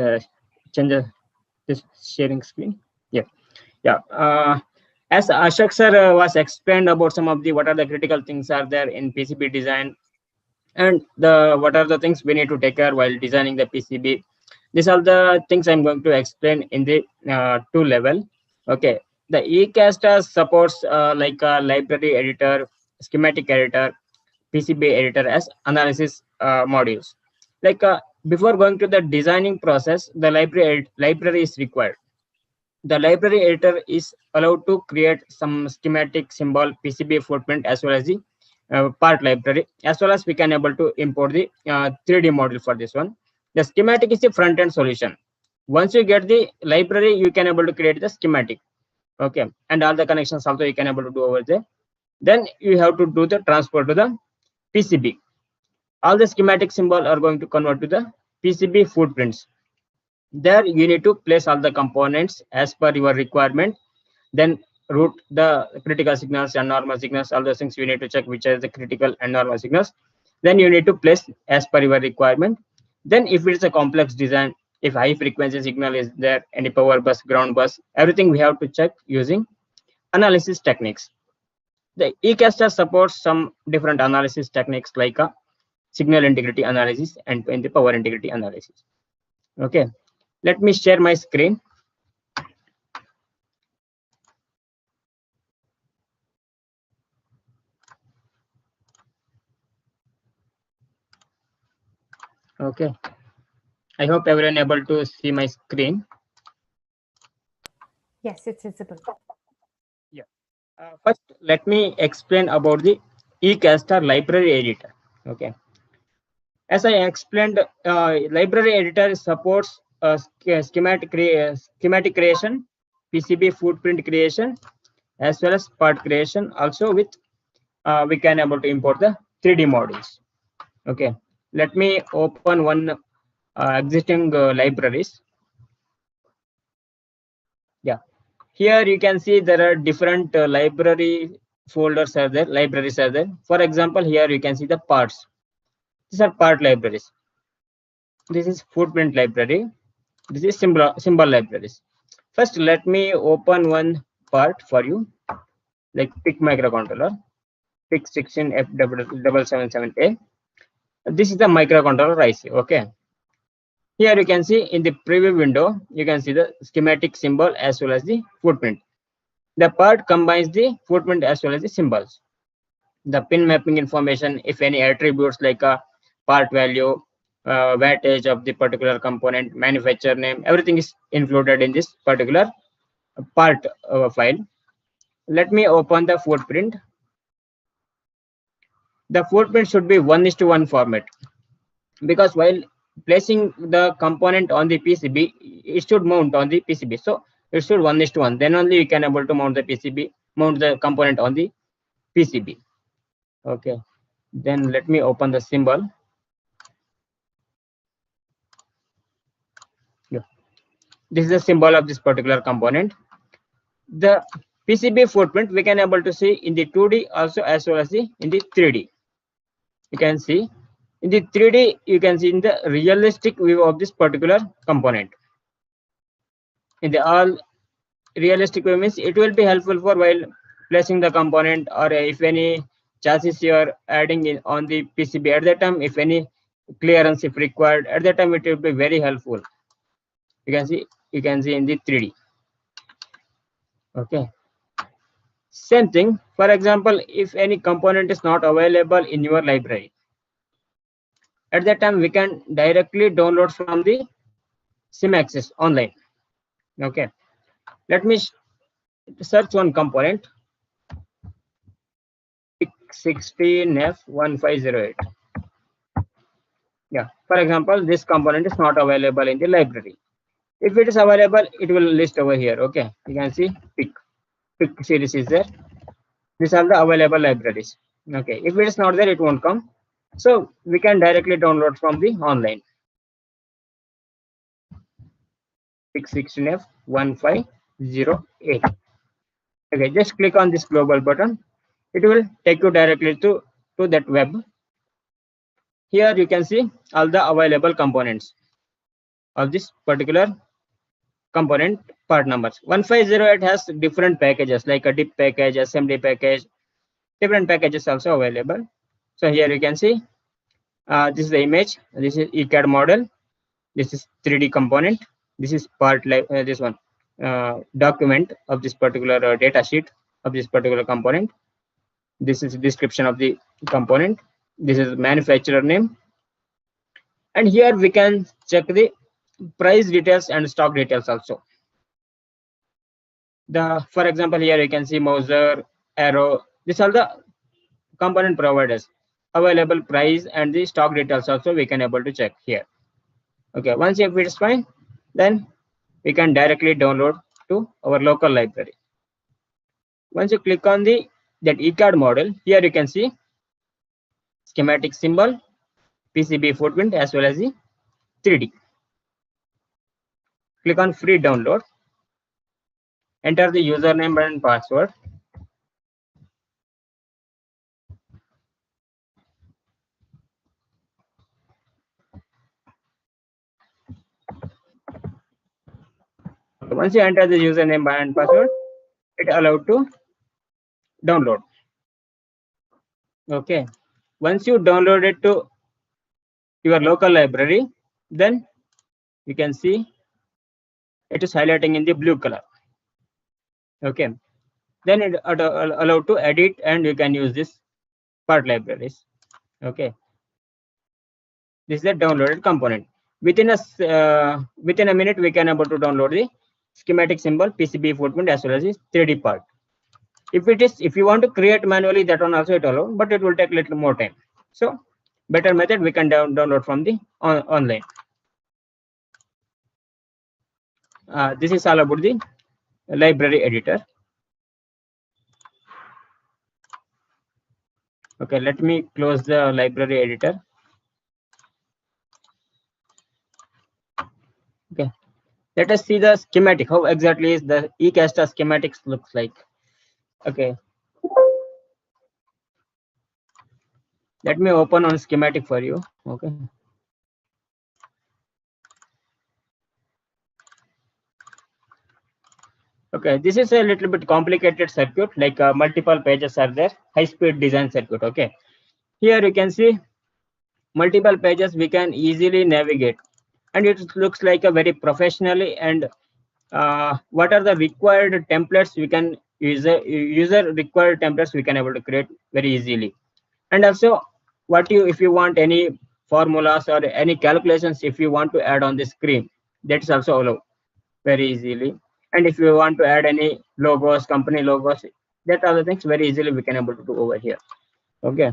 change this sharing screen? Yeah. As Ashok sir was explained about some of the what are the critical things are there in PCB design, and what are the things we need to take care while designing the PCB. These are the things I'm going to explain in the 2 level. Okay, the eCADSTAR supports like a library editor, schematic editor, PCB editor as analysis modules. Like before going to the designing process, the library is required. The library editor is allowed to create some schematic symbol, PCB footprint, as well as the part library, as well as we can able to import the 3D model for this one. The schematic is the front end solution. Once you get the library, you can able to create the schematic. Okay, and all the connections also you can able to do over there. Then you have to do the transfer to the PCB. All the schematic symbol are going to convert to the PCB footprints. There you need to place all the components as per your requirement. Then route the critical signals and normal signals, all those things you need to check which are the critical and normal signals. Then you need to place as per your requirement. Then if it's a complex design, if high frequency signal is there, any power bus, ground bus, everything we have to check using analysis techniques. The eCADSTAR supports some different analysis techniques like a signal integrity analysis and the power integrity analysis. Okay, let me share my screen. Okay, I hope everyone able to see my screen. Yes, it's visible. Yeah. First, let me explain about the eCADSTAR library editor. Okay. As I explained, library editor supports schematic creation, PCB footprint creation, as well as part creation. Also, with we can able to import the 3D models. Okay. Let me open one existing libraries. Yeah. Here you can see there are different libraries are there. For example, here you can see the parts. These are part libraries. This is footprint library. This is symbol libraries. First, let me open one part for you, like PIC microcontroller, PIC 16F777A. This is the microcontroller IC. Okay. Here you can see in the preview window, you can see the schematic symbol as well as the footprint. The part combines the footprint as well as the symbols. The pin mapping information, if any attributes like a part value, wattage of the particular component, manufacturer name, everything is included in this particular part file. Let me open the footprint. The footprint should be 1:1 format, because while placing the component on the PCB, it should mount on the PCB. So it should 1:1. Then only you can able to mount the component on the PCB. Okay. Then let me open the symbol. Yeah. This is the symbol of this particular component. The PCB footprint we can able to see in the 2D also as well as in the 3D. You can see in the 3D, you can see in the realistic view of this particular component. In the all realistic view means it will be helpful for while placing the component, or if any chassis you are adding in on the PCB at that time, if any clearance if required at that time, it will be very helpful. You can see in the 3D. Okay. Same thing, for example, if any component is not available in your library, at that time we can directly download from the Schematic online. Okay, let me search one component, 16F1508. Yeah, for example, this component is not available in the library. If it is available, it will list over here. Okay, you can see PIC series is there. These are the available libraries. Okay, if it is not there, it won't come. So we can directly download from the online. 616F1508. Okay, just click on this global button. It will take you directly to that web. Here you can see all the available components of this particular component part numbers. 1508 has different packages like a dip package, assembly package, different packages also available. So here you can see this is the image, this is ECAD model, this is 3D component, this is part like this one document of this particular data sheet of this particular component. This is description of the component. This is manufacturer name, and here we can check the price details and stock details also. For example, here you can see Mauser, Arrow. These are the component providers. Available price and the stock details also we can able to check here. Okay, once if it is fine, then we can directly download to our local library. Once you click on that ECAD model, here you can see schematic symbol, PCB footprint as well as the 3D. Click on free download. Enter the username and password. Once you enter the username and password, it allowed to download. Okay. Once you download it to your local library, then you can see it is highlighting in the blue color. Okay. Then it allowed to edit and you can use this part libraries. Okay. This is the downloaded component. Within a minute, we can able to download the schematic symbol, PCB footprint as well as the 3D part. If you want to create manually, that one also it allow, but it will take a little more time. So better method, we can download from the online. This is all about the library editor. Okay, let me close the library editor. Okay, let us see the schematic. How exactly is the eCADSTAR schematics looks like? Okay, let me open on schematic for you. Okay. Okay, this is a little bit complicated circuit, like multiple pages are there, high-speed design circuit. Okay, here you can see multiple pages we can easily navigate, and it looks like a very professionally. And what are the required templates we can user required templates we can able to create very easily. And also, if you want any formulas or any calculations, if you want to add on the screen, that's also allowed very easily. And if you want to add any logos, company logos, that other things very easily we can able to do over here. Okay.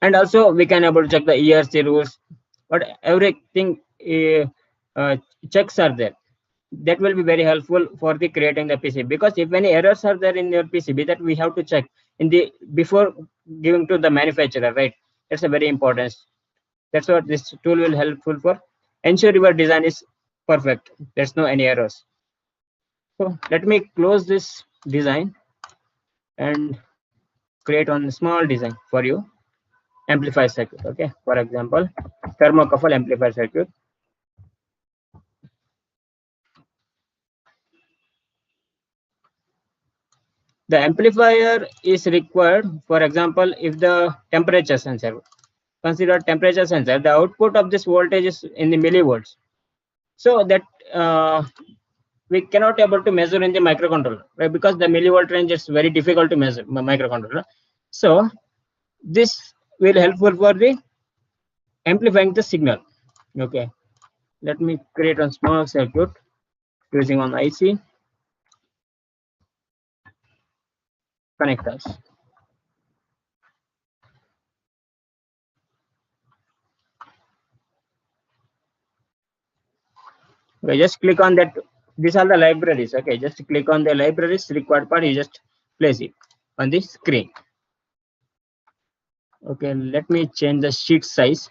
And also we can able to check the ERC rules, but everything checks are there. That will be very helpful for the creating the PCB, because if any errors are there in your PCB, that we have to check in the before giving to the manufacturer, right? That's a very important. That's what this tool will helpful for. Ensure your design is perfect. There's no any errors. So let me close this design and create one small design for you. Amplifier circuit. Okay, for example, thermocouple amplifier circuit. The amplifier is required, for example, if the temperature sensor, consider temperature sensor, the output of this voltage is in the millivolts. So that we cannot able to measure in the microcontroller, right? Because the millivolt range is very difficult to measure microcontroller. So this will helpful for the amplifying the signal. Okay, let me create a small circuit using on IC connectors. Okay, just click on that. These are the libraries. Okay, just click on the libraries required part. You just place it on the screen. Okay, let me change the sheet size.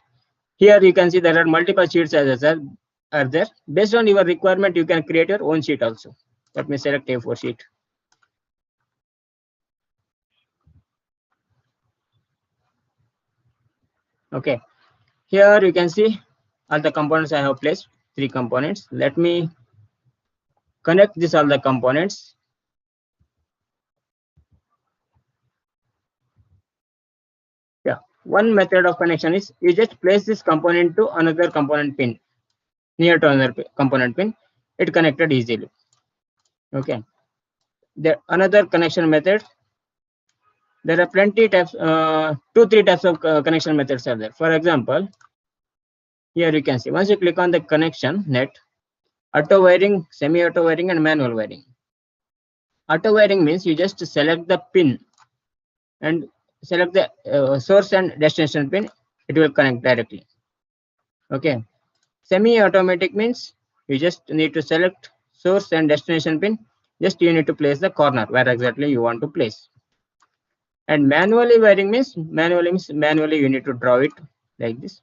Here you can see there are multiple sheet sizes are there. Based on your requirement, you can create your own sheet also. Let me select A4 sheet. Okay, here you can see all the components I have placed, 3 components. Let me connect this all the components. Yeah, one method of connection is you just place this component to another component pin, near to another component pin. It connected easily. Okay, the another connection method. There are plenty types, 2-3 types of connection methods are there. For example, here you can see once you click on the connection net, auto wiring, semi-auto wiring, and manual wiring. Auto wiring means you just select the pin and select the source and destination pin. It will connect directly. Okay. Semi-automatic means you just need to select source and destination pin. Just you need to place the corner where exactly you want to place. And manually wiring means manually you need to draw it like this.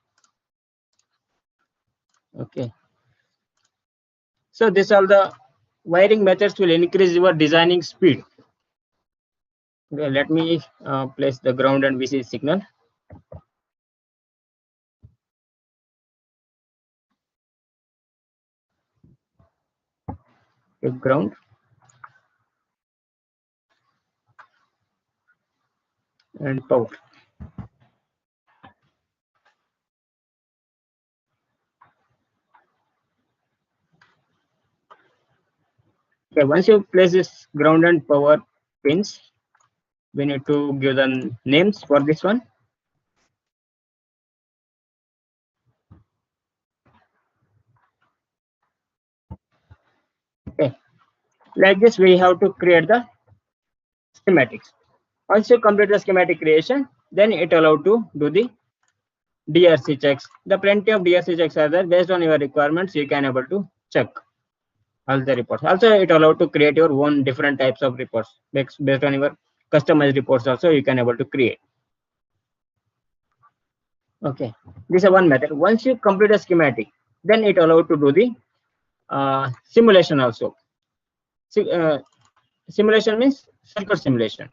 Okay. So this all the wiring methods will increase your designing speed. Okay, let me place the ground and VCC signal. Okay, ground and power. Okay, once you place this ground and power pins, we need to give the names for this one. Okay, like this we have to create the schematics. Once you complete the schematic creation, then it allowed to do the DRC checks. The plenty of DRC checks are there. Based on your requirements, you can able to check all the reports. Also, it allowed to create your own different types of reports based on your customized reports. Also, you can able to create. Okay, this is one method. Once you complete a schematic, then it allowed to do the simulation also. Simulation means circuit simulation.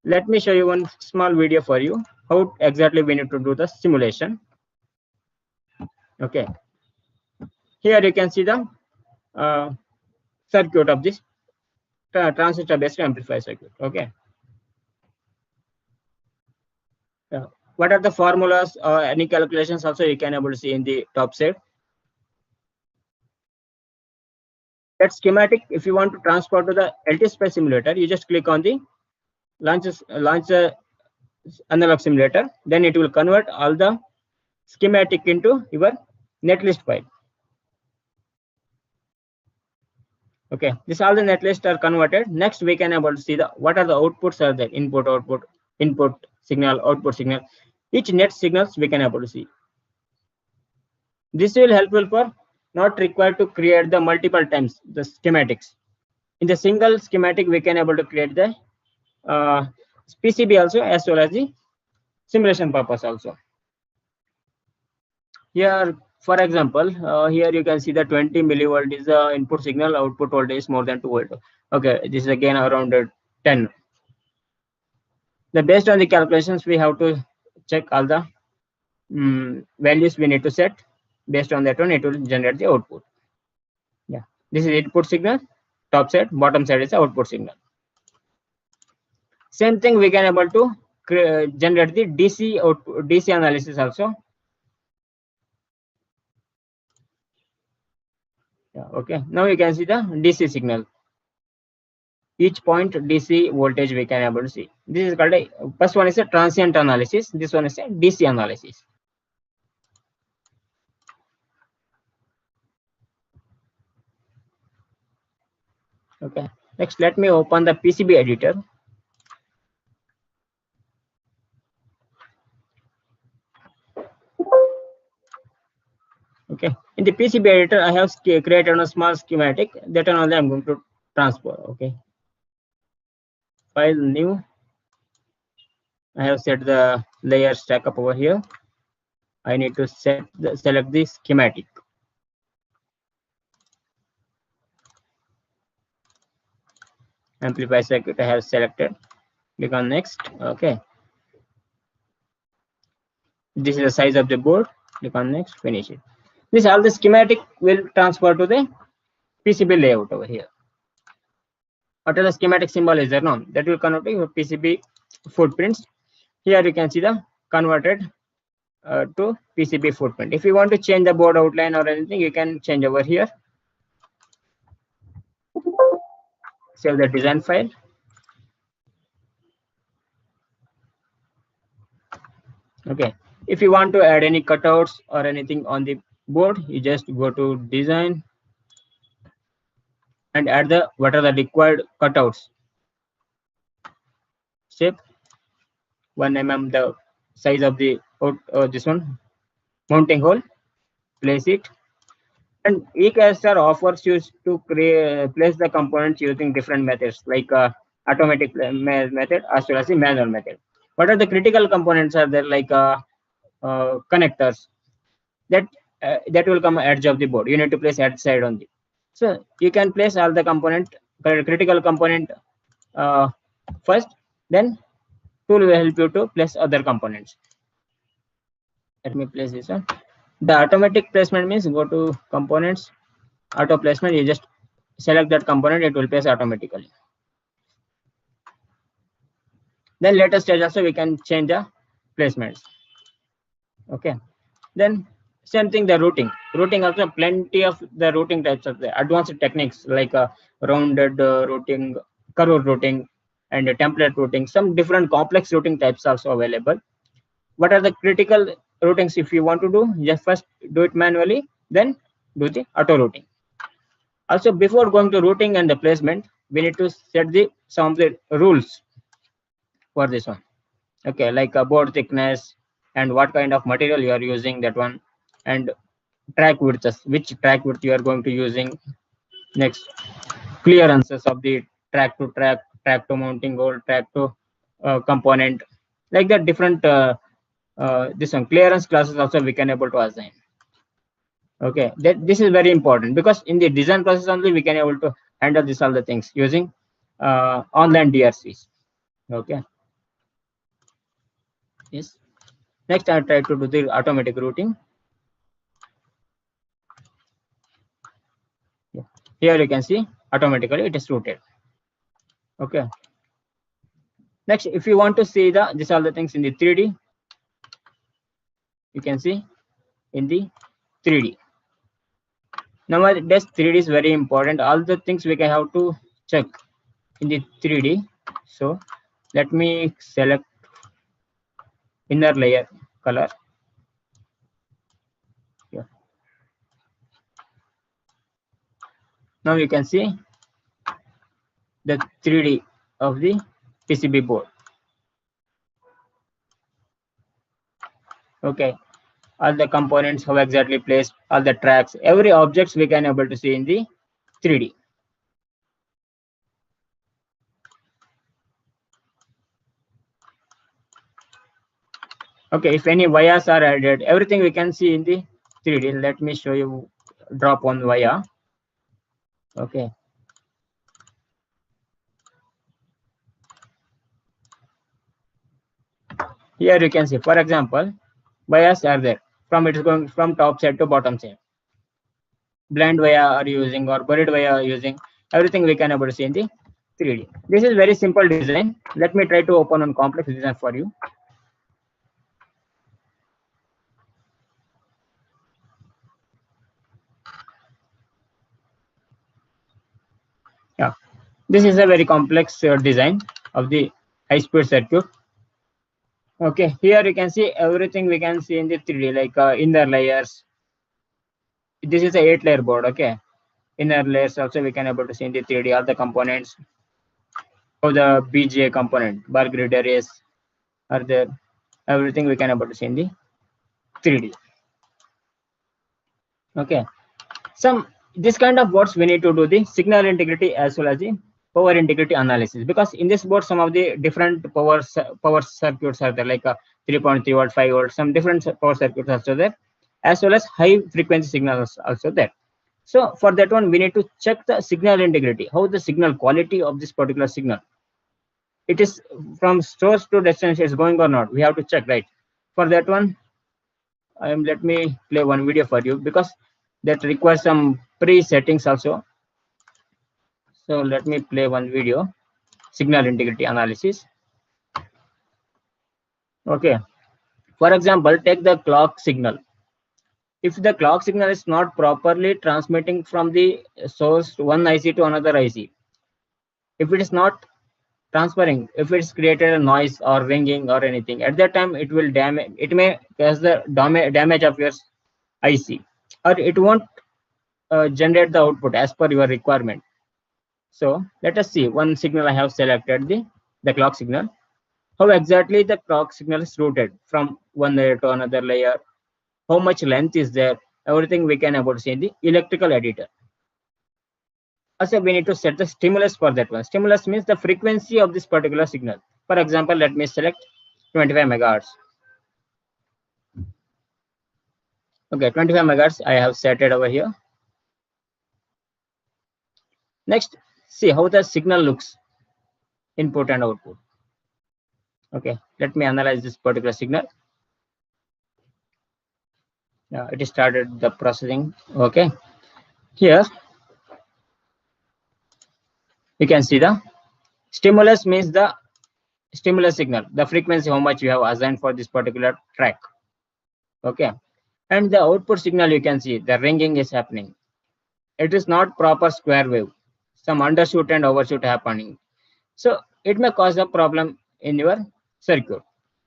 Let me show you one small video for you how exactly we need to do the simulation. Okay, here you can see the circuit of this transistor based amplifier circuit. Okay, what are the formulas or any calculations also you can able to see in the top side. That schematic, if you want to transport to the LT-SPICE simulator, you just click on the launch analog simulator, then it will convert all the schematic into your netlist file. Okay, this all the netlist are converted. Next we can able to see the what are the outputs are there, input signal, output signal. Each net signals we can able to see. This will helpful for not required to create the multiple times the schematics. In the single schematic we can able to create the PCB also as well as the simulation purpose also. Here, for example, here you can see the 20 millivolt is the input signal, output voltage is more than 2 volt. Okay, this is again around 10. Based on the calculations, we have to check all the values we need to set. Based on that one, it will generate the output. Yeah, this is input signal, top side, bottom side is the output signal. Same thing we can able to generate the DC output, DC analysis also. Yeah, okay, now you can see the DC signal. Each point DC voltage we can able to see. This is called a first one is a transient analysis. This one is a DC analysis. Okay, next let me open the PCB editor. Okay, in the PCB editor, I have created a small schematic that only I'm going to transfer. Okay, file new. I have set the layer stack up over here. I need to select the schematic. Amplify circuit I have selected. Click on next. Okay. This is the size of the board. Click on next. Finish it. This all the schematic will transfer to the PCB layout over here. What are the schematic symbol is there now? That will convert to your PCB footprints. Here you can see the converted to PCB footprint. If you want to change the board outline or anything, you can change over here. Save the design file. Okay. If you want to add any cutouts or anything on the board, you just go to design and add the what are the required cutouts. Shape 1 mm the size of the this one mounting hole. Place it. And eCADSTAR offers you to place the components using different methods like automatic method as well as the manual method. What are the critical components are there like connectors that will come edge of the board. You need to place edge side only. So you can place all the critical component first, then tool will help you to place other components. Let me place this one. The automatic placement means go to components, auto placement, you just select that component, it will place automatically. Then later stage also we can change the placements. Okay. Then same thing, the routing also plenty of the routing types of the advanced techniques like rounded routing, curve routing, and template routing. Some different complex routing types also available. What are the critical routings? If you want to do, just first do it manually, then do the auto routing. Also, before going to routing and the placement, we need to set some of the rules for this one. Okay, like a board thickness and what kind of material you are using, that one, and track width, which track width you are going to using. Next, clearances of the track to track, track to mounting hole, track to component, like that. Different this one clearance classes also we can able to assign. Okay, this is very important because in the design process only we can able to handle this all the things using online DRCs. Okay. Yes. Next, I try to do the automatic routing. Yeah. Here you can see automatically it is routed. Okay. Next, if you want to see this all the things in the 3D, you can see in the 3D. Nowadays 3D is very important. All the things we can have to check in the 3D. So let me select inner layer color. Yeah. Now you can see the 3D of the PCB board. Okay, all the components, how exactly placed, all the tracks, every objects we can able to see in the 3D. Okay, if any vias are added, everything we can see in the 3D. Let me show you drop on via. Okay. Here you can see, for example, vias are there. From it is going from top side to bottom side. Blend via are using or buried via are using. Everything we can able to see in the 3D. This is very simple design. Let me try to open on complex design for you. Yeah, this is a very complex design of the high-speed circuit. Okay, here you can see everything we can see in the 3D, like inner layers. This is a 8-layer board. Okay, inner layers also we can able to see in the 3D, all the components. So the BGA component, bar grid arrays are there. Everything we can able to see in the 3D. Okay, this kind of boards we need to do the signal integrity as well as the power integrity analysis, because in this board some of the different power circuits are there, like 3.3 volt, 5 volt, some different power circuits also there, as well as high frequency signals also there. So for that one, we need to check the signal integrity, how the signal quality of this particular signal, it is from source to destination is going or not, we have to check, right? For that one, let me play one video for you, because that requires some pre-settings also. So let me play one video, signal integrity analysis. Okay, for example, take the clock signal. If the clock signal is not properly transmitting from the source one IC to another IC, if it is not transferring, if it's created a noise or ringing or anything, at that time it will damage, it may cause the damage of your IC, or it won't generate the output as per your requirement. So let us see one signal I have selected, the clock signal, how exactly the clock signal is routed from one layer to another layer, how much length is there, everything we can about see in the electrical editor. Also, we need to set the stimulus for that one. Stimulus means the frequency of this particular signal. For example, let me select 25 megahertz. Okay, 25 megahertz I have set it over here. Next, see how the signal looks, input and output. Okay, let me analyze this particular signal. It started the processing. Okay, here you can see the stimulus means the stimulus signal, the frequency how much you have assigned for this particular track. Okay, and the output signal, you can see the ringing is happening. It is not proper square wave, some undershoot and overshoot happening, so it may cause a problem in your circuit.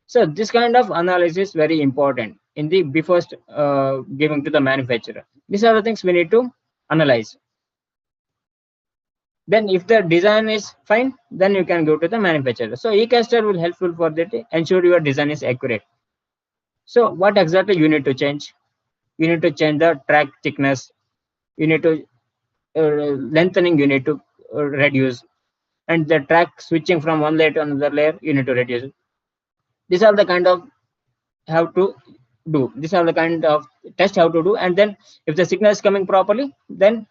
So this kind of analysis is very important in the before giving to the manufacturer. These are the things we need to analyze. Then if the design is fine, then you can go to the manufacturer. So eCADSTAR will helpful for that, ensure your design is accurate. So what exactly you need to change? You need to change the track thickness, you need to lengthening, you need to reduce, and the track switching from one layer to another layer, you need to reduce. These are the kind of have to do. These are the kind of test how to do, and then if the signal is coming properly, then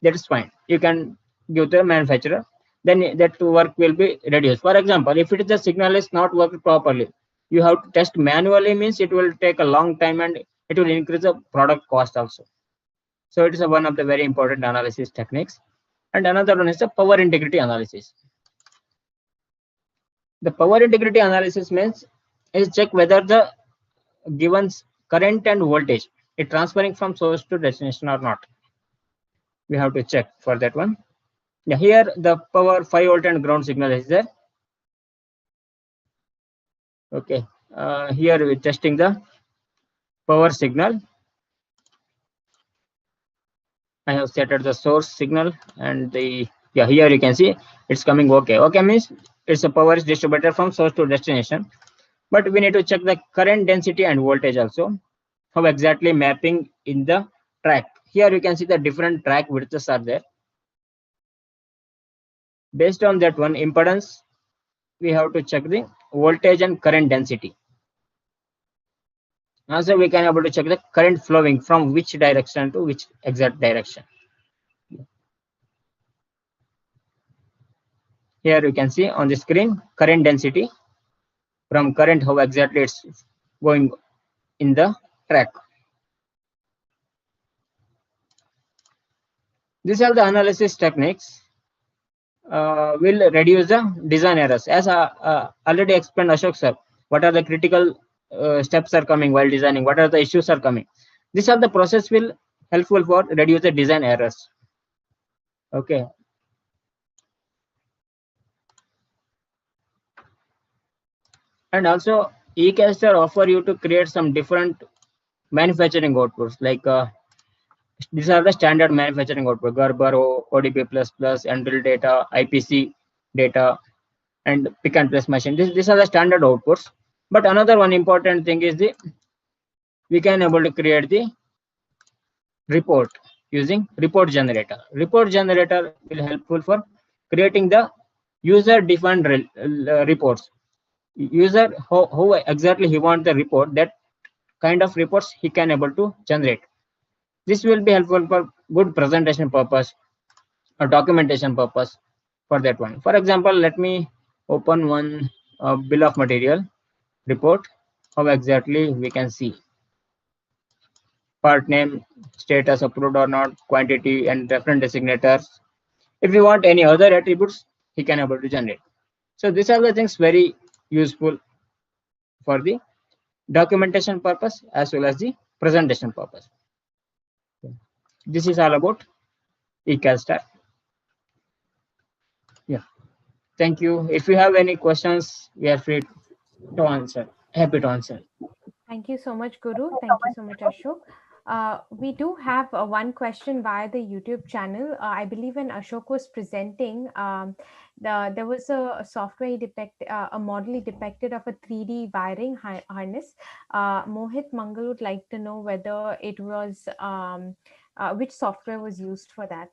that is fine. You can give to the manufacturer. Then that work will be reduced. For example, if it is the signal is not working properly, you have to test manually, means it will take a long time and it will increase the product cost also. So it is one of the very important analysis techniques. And another one is the power integrity analysis. The power integrity analysis means is check whether the given current and voltage is transferring from source to destination or not. We have to check for that one. Yeah, here the power 5 volt and ground signal is there. Okay, here we're testing the power signal. I have set the source signal, and the here you can see it's coming okay. Okay means it's a power is distributed from source to destination, but we need to check the current density and voltage also, how exactly mapping in the track. Here you can see the different track widths are there. Based on that one impedance, we have to check the voltage and current density. Also we can able to check the current flowing from which direction to which exact direction. Here you can see on the screen current density, from current how exactly it's going in the track. These are the analysis techniques will reduce the design errors. As already explained Ashok sir, what are the critical steps are coming while designing, what are the issues are coming. These are the process will helpful for reduce the design errors. Okay. And also eCADSTAR offer you to create some different manufacturing outputs, like these are the standard manufacturing output: Gerber, ODP++, Android data, IPC data, and pick and place machine. These are the standard outputs. But another one important thing is we can able to create the report using report generator. Report generator will helpful for creating the user-defined reports. User, how exactly he wants the report, that kind of reports he can able to generate. This will be helpful for good presentation purpose or documentation purpose for that one. For example, let me open one bill of material report. How exactly we can see part name, status approved or not, quantity and reference designators. If you want any other attributes, he can able to generate. So these are the things very useful for the documentation purpose as well as the presentation purpose. This is all about eCADSTAR. Yeah, thank you. If you have any questions, we are free to answer. Happy to answer. Thank you so much, Guru. Thank you so much, Ashok. We do have one question via the YouTube channel. I believe when Ashok was presenting, there was a software a model he depicted of a 3D wiring harness. Mohit Mangal would like to know whether it was which software was used for that.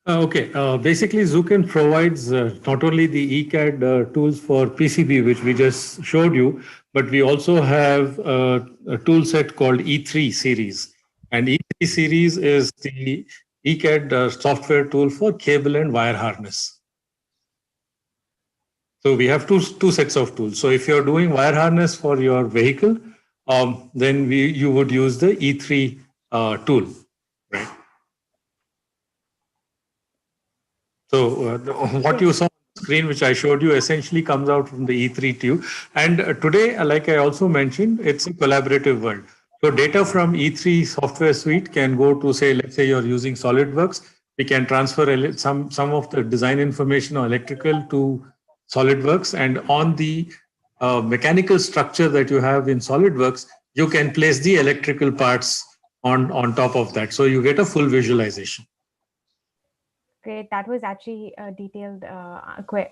Okay, basically Zuken provides not only the ECAD tools for PCB, which we just showed you, but we also have a tool set called E3 series. And E3 series is the ECAD software tool for cable and wire harness. So we have two sets of tools. So if you're doing wire harness for your vehicle, then you would use the E3 tool, right? So what you saw on the screen, which I showed you, essentially comes out from the E3 tube. And today, like I also mentioned, it's a collaborative world. So data from E3 software suite can go to, say, let's say you're using SolidWorks. We can transfer some of the design information or electrical to SolidWorks. And on the mechanical structure that you have in SolidWorks, you can place the electrical parts on top of that. So you get a full visualization. Great. That was actually a detailed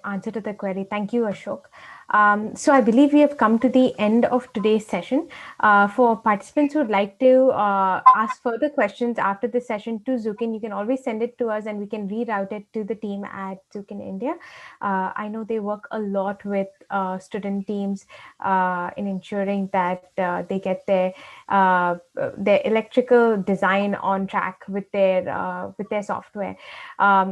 answer to the query. Thank you, Ashok. So I believe we have come to the end of today's session. For participants who would like to ask further questions after the session to Zuken, you can always send it to us and we can reroute it to the team at Zuken India. I know they work a lot with student teams in ensuring that they get their electrical design on track with their software.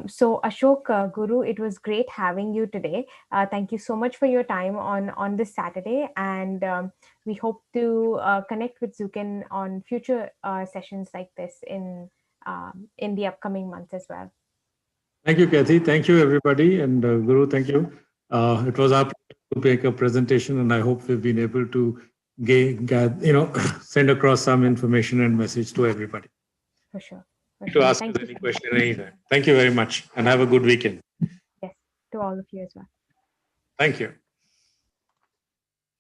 So Ashok, Guru, it was great having you today. Thank you so much for your time on this Saturday, and we hope to connect with Zuken on future sessions like this in the upcoming months as well. Thank you, Kathy. Thank you, everybody, and Guru, thank you. It was our pleasure to make a presentation, and I hope we've been able to send across some information and message to everybody. For sure. To ask us any question anytime. Thank you very much and have a good weekend. Yes, to all of you as well. Thank you.